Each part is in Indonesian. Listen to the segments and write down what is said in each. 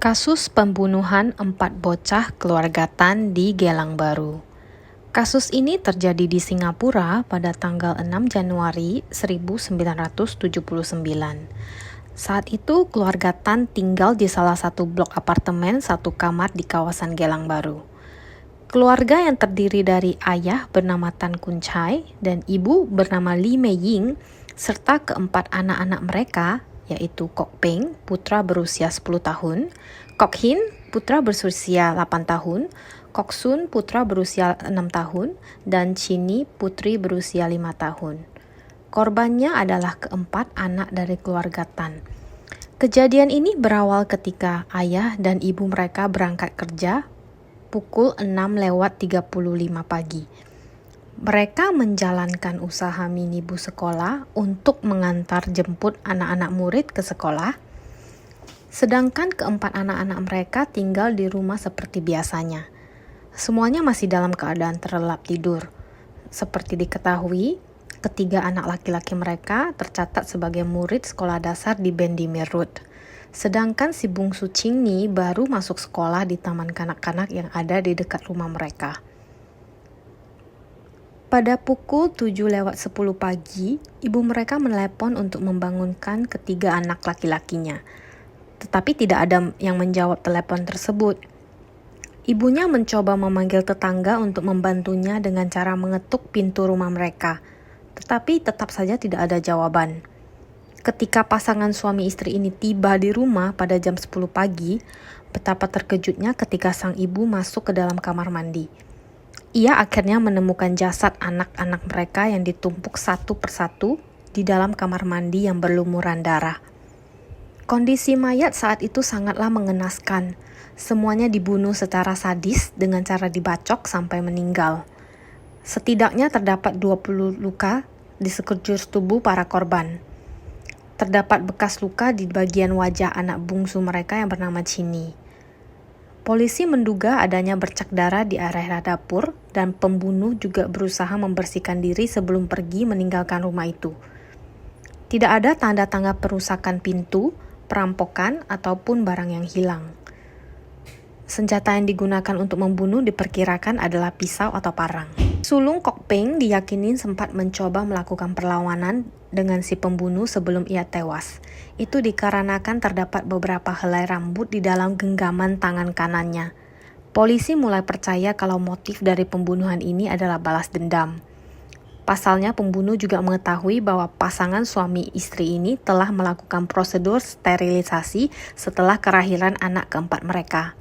Kasus pembunuhan 4 bocah keluarga Tan di Gelang Baru. Kasus ini terjadi di Singapura pada tanggal 6 Januari 1979. Saat itu keluarga Tan tinggal di salah satu blok apartemen satu kamar di kawasan Gelang Baru. Keluarga yang terdiri dari ayah bernama Tan Kun Chai dan ibu bernama Lee Mei Ying serta keempat anak-anak mereka yaitu Kok Peng, putra berusia 10 tahun, Kok Hin, putra berusia 8 tahun, Kok Sun, putra berusia 6 tahun, dan Chini, putri berusia 5 tahun. Korbannya adalah keempat anak dari keluarga Tan. Kejadian ini berawal ketika ayah dan ibu mereka berangkat kerja pukul 6:35 pagi. Mereka menjalankan usaha minibus sekolah untuk mengantar jemput anak-anak murid ke sekolah, sedangkan keempat anak-anak mereka tinggal di rumah seperti biasanya. Semuanya masih dalam keadaan terlelap tidur. Seperti diketahui, ketiga anak laki-laki mereka tercatat sebagai murid sekolah dasar di Bendemeer Road. Sedangkan si bungsu Chingni baru masuk sekolah di taman kanak-kanak yang ada di dekat rumah mereka. Pada pukul 7:10 pagi, ibu mereka menelepon untuk membangunkan ketiga anak laki-lakinya. Tetapi tidak ada yang menjawab telepon tersebut. Ibunya mencoba memanggil tetangga untuk membantunya dengan cara mengetuk pintu rumah mereka. Tetapi tetap saja tidak ada jawaban. Ketika pasangan suami istri ini tiba di rumah pada jam 10 pagi, betapa terkejutnya ketika sang ibu masuk ke dalam kamar mandi. Ia akhirnya menemukan jasad anak-anak mereka yang ditumpuk satu persatu di dalam kamar mandi yang berlumuran darah. Kondisi mayat saat itu sangatlah mengenaskan. Semuanya dibunuh secara sadis dengan cara dibacok sampai meninggal. Setidaknya terdapat 20 luka di sekujur tubuh para korban. Terdapat bekas luka di bagian wajah anak bungsu mereka yang bernama Chini. Polisi menduga adanya bercak darah di area dapur dan pembunuh juga berusaha membersihkan diri sebelum pergi meninggalkan rumah itu. Tidak ada tanda-tanda perusakan pintu, perampokan, ataupun barang yang hilang. Senjata yang digunakan untuk membunuh diperkirakan adalah pisau atau parang. Sulung Kok Peng diyakini sempat mencoba melakukan perlawanan dengan si pembunuh sebelum ia tewas. Itu dikarenakan terdapat beberapa helai rambut di dalam genggaman tangan kanannya. Polisi mulai percaya kalau motif dari pembunuhan ini adalah balas dendam. Pasalnya pembunuh juga mengetahui bahwa pasangan suami istri ini telah melakukan prosedur sterilisasi setelah kelahiran anak keempat mereka.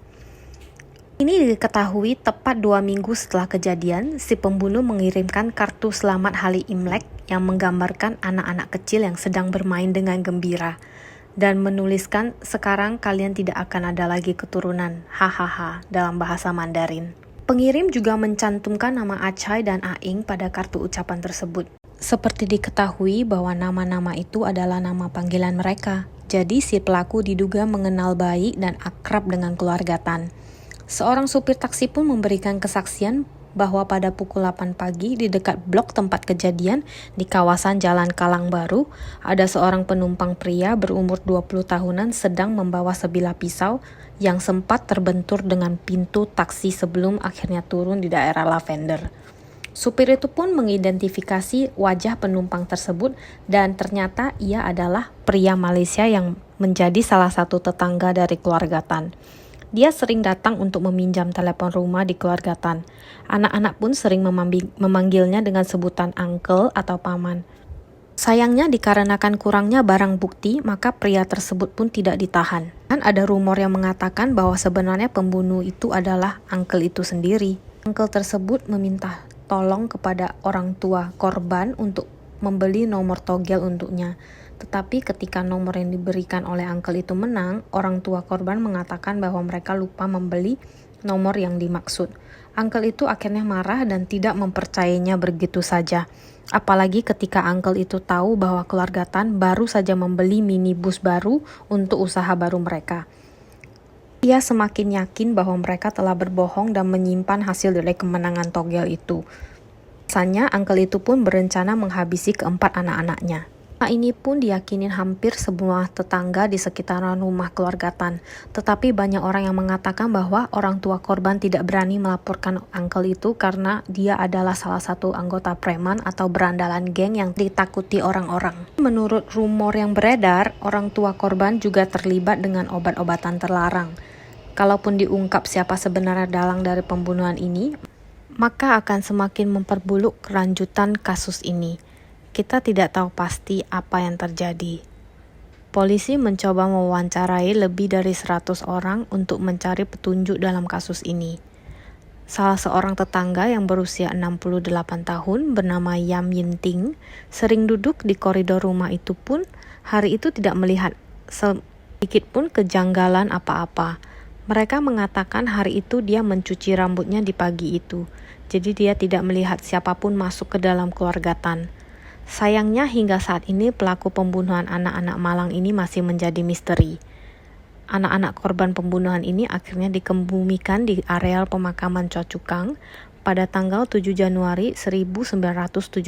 Ini diketahui tepat 2 minggu setelah kejadian, si pembunuh mengirimkan kartu selamat Hari Imlek yang menggambarkan anak-anak kecil yang sedang bermain dengan gembira dan menuliskan sekarang kalian tidak akan ada lagi keturunan, hahaha, dalam bahasa Mandarin. Pengirim juga mencantumkan nama Achai dan Aing pada kartu ucapan tersebut. Seperti diketahui bahwa nama-nama itu adalah nama panggilan mereka, jadi si pelaku diduga mengenal baik dan akrab dengan keluarga Tan. Seorang supir taksi pun memberikan kesaksian bahwa pada pukul 8 pagi di dekat blok tempat kejadian di kawasan Jalan Kalang Baru, ada seorang penumpang pria berumur 20 tahunan sedang membawa sebilah pisau yang sempat terbentur dengan pintu taksi sebelum akhirnya turun di daerah Lavender. Supir itu pun mengidentifikasi wajah penumpang tersebut dan ternyata ia adalah pria Malaysia yang menjadi salah satu tetangga dari keluarga Tan. Dia sering datang untuk meminjam telepon rumah di keluarga Tan. Anak-anak pun sering memanggilnya dengan sebutan uncle atau paman. Sayangnya dikarenakan kurangnya barang bukti, maka pria tersebut pun tidak ditahan. Dan ada rumor yang mengatakan bahwa sebenarnya pembunuh itu adalah uncle itu sendiri. Uncle tersebut meminta tolong kepada orang tua korban untuk membeli nomor togel untuknya. Tetapi ketika nomor yang diberikan oleh uncle itu menang, orang tua korban mengatakan bahwa mereka lupa membeli nomor yang dimaksud. Uncle itu akhirnya marah dan tidak mempercayainya begitu saja. Apalagi ketika uncle itu tahu bahwa keluarga Tan baru saja membeli minibus baru untuk usaha baru mereka. Ia semakin yakin bahwa mereka telah berbohong dan menyimpan hasil dari kemenangan togel itu. Biasanya uncle itu pun berencana menghabisi keempat anak-anaknya. Ini pun diyakini hampir semua tetangga di sekitaran rumah keluarga Tan. Tetapi banyak orang yang mengatakan bahwa orang tua korban tidak berani melaporkan uncle itu karena dia adalah salah satu anggota preman atau berandalan geng yang ditakuti orang-orang. Menurut rumor yang beredar, orang tua korban juga terlibat dengan obat-obatan terlarang. Kalaupun diungkap siapa sebenarnya dalang dari pembunuhan ini, maka akan semakin memperburuk kelanjutan kasus ini. Kita tidak tahu pasti apa yang terjadi. Polisi mencoba mewawancarai lebih dari 100 orang untuk mencari petunjuk dalam kasus ini. Salah seorang tetangga yang berusia 68 tahun bernama Yam Yinting sering duduk di koridor rumah itu pun hari itu tidak melihat sedikit pun kejanggalan apa-apa. Mereka mengatakan hari itu dia mencuci rambutnya di pagi itu, jadi dia tidak melihat siapapun masuk ke dalam keluarga Tan. Sayangnya hingga saat ini pelaku pembunuhan anak-anak malang ini masih menjadi misteri. Anak-anak korban pembunuhan ini akhirnya dikebumikan di areal pemakaman Chocukang pada tanggal 7 Januari 1979.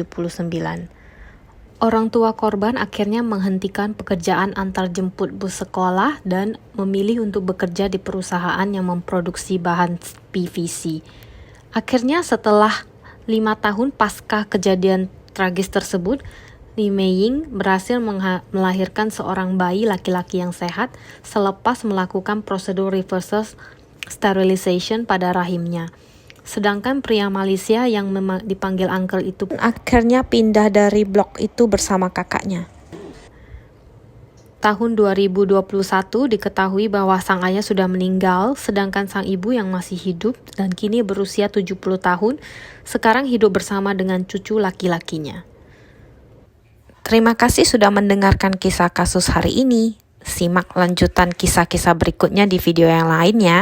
Orang tua korban akhirnya menghentikan pekerjaan antar jemput bus sekolah dan memilih untuk bekerja di perusahaan yang memproduksi bahan PVC. Akhirnya setelah 5 tahun pasca kejadian tragis tersebut, Li Meiying berhasil melahirkan seorang bayi laki-laki yang sehat selepas melakukan prosedur reverse sterilization pada rahimnya. Sedangkan pria Malaysia yang dipanggil uncle itu akhirnya pindah dari blok itu bersama kakaknya. Tahun 2021 diketahui bahwa sang ayah sudah meninggal, sedangkan sang ibu yang masih hidup dan kini berusia 70 tahun, sekarang hidup bersama dengan cucu laki-lakinya. Terima kasih sudah mendengarkan kisah kasus hari ini. Simak lanjutan kisah-kisah berikutnya di video yang lain ya.